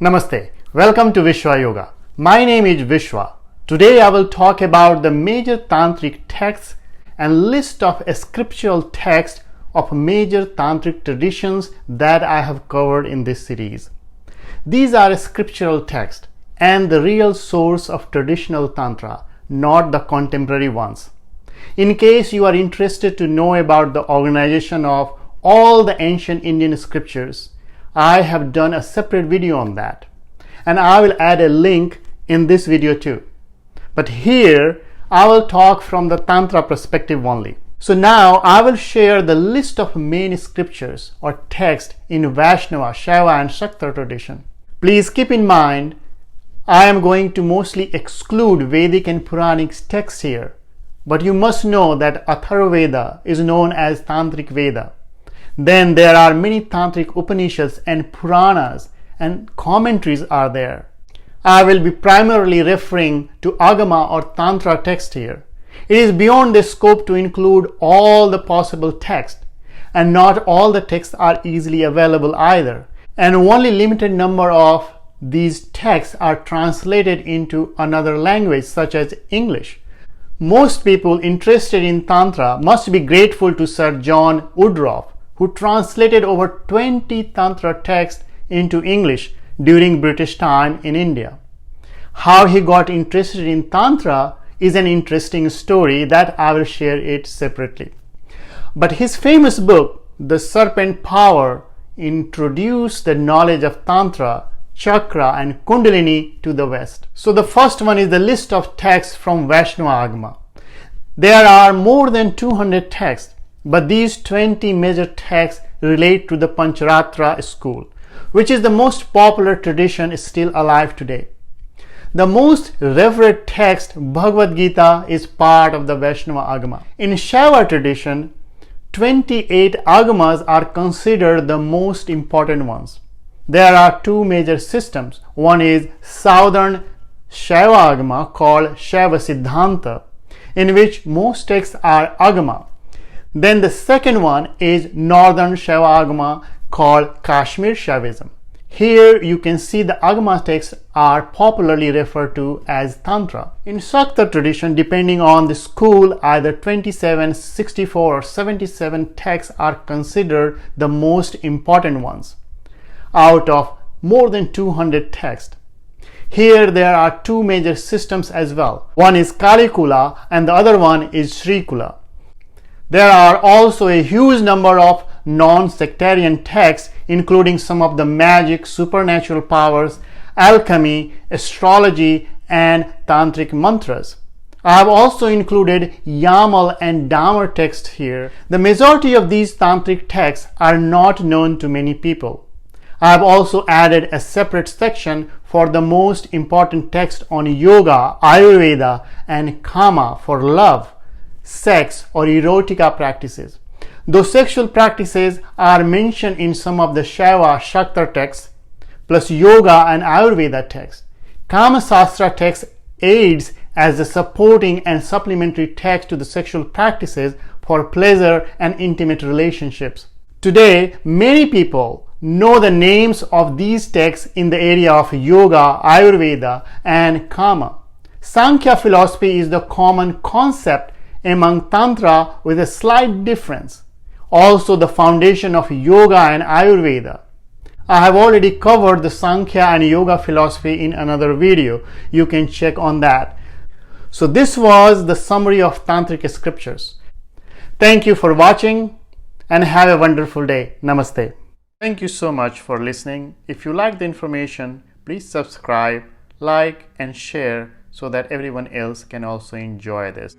Namaste. Welcome to Vishwa Yoga. My name is Vishwa. Today I will talk about the major Tantric texts and list of scriptural texts of major Tantric traditions that I have covered in this series. These are scriptural texts and the real source of traditional Tantra, not the contemporary ones. In case you are interested to know about the organization of all the ancient Indian scriptures, I have done a separate video on that, and I will add a link in this video too. But here I will talk from the Tantra perspective only. So now I will share the list of main scriptures or texts in Vaishnava, Shaiva and Shakta tradition. Please keep in mind, I am going to mostly exclude Vedic and Puranic texts here, but you must know that Atharva Veda is known as Tantric Veda. Then there are many Tantric Upanishads and Puranas and commentaries are there. I will be primarily referring to Agama or Tantra text here. It is beyond the scope to include all the possible texts, and not all the texts are easily available either, and only limited number of these texts are translated into another language such as English. Most people interested in Tantra must be grateful to Sir John Woodroffe, who translated over 20 Tantra texts into English during British time in India. How he got interested in Tantra is an interesting story that I will share it separately. But his famous book, The Serpent Power, introduced the knowledge of Tantra, Chakra and Kundalini to the West. So the first one is the list of texts from Vaishnava Agama. There are more than 200 texts, but these 20 major texts relate to the Pancharatra school, which is the most popular tradition still alive today. The most revered text, Bhagavad Gita, is part of the Vaishnava Agama. In Shaiva tradition, 28 Agamas are considered the most important ones. There are two major systems. One is Southern Shaiva Agama called Shaiva Siddhanta, in which most texts are Agama. Then the second one is Northern Shaiva Agama called Kashmir Shaivism. Here you can see the Agama texts are popularly referred to as Tantra. In Shakta tradition, depending on the school, either 27, 64 or 77 texts are considered the most important ones out of more than 200 texts. Here there are two major systems as well. One is Kula and the other one is Shri Kula. There are also a huge number of non-sectarian texts, including some of the magic, supernatural powers, alchemy, astrology, and tantric mantras. I have also included Yamal and Damar texts here. The majority of these tantric texts are not known to many people. I have also added a separate section for the most important text on yoga, Ayurveda, and Kama for love, sex or erotica practices. Those sexual practices are mentioned in some of the Shaiva Shakta texts, plus yoga and Ayurveda texts. Kama Shastra text aids as a supporting and supplementary text to the sexual practices for pleasure and intimate relationships. Today, many people know the names of these texts in the area of yoga, Ayurveda, and Kama. Samkhya philosophy is the common concept among Tantra with a slight difference. Also the foundation of yoga and Ayurveda. I have already covered the Samkhya and yoga philosophy in another video. You can check on that. So this was the summary of Tantric scriptures. Thank you for watching and have a wonderful day. Namaste. Thank you so much for listening. If you like the information, please subscribe, like and share so that everyone else can also enjoy this.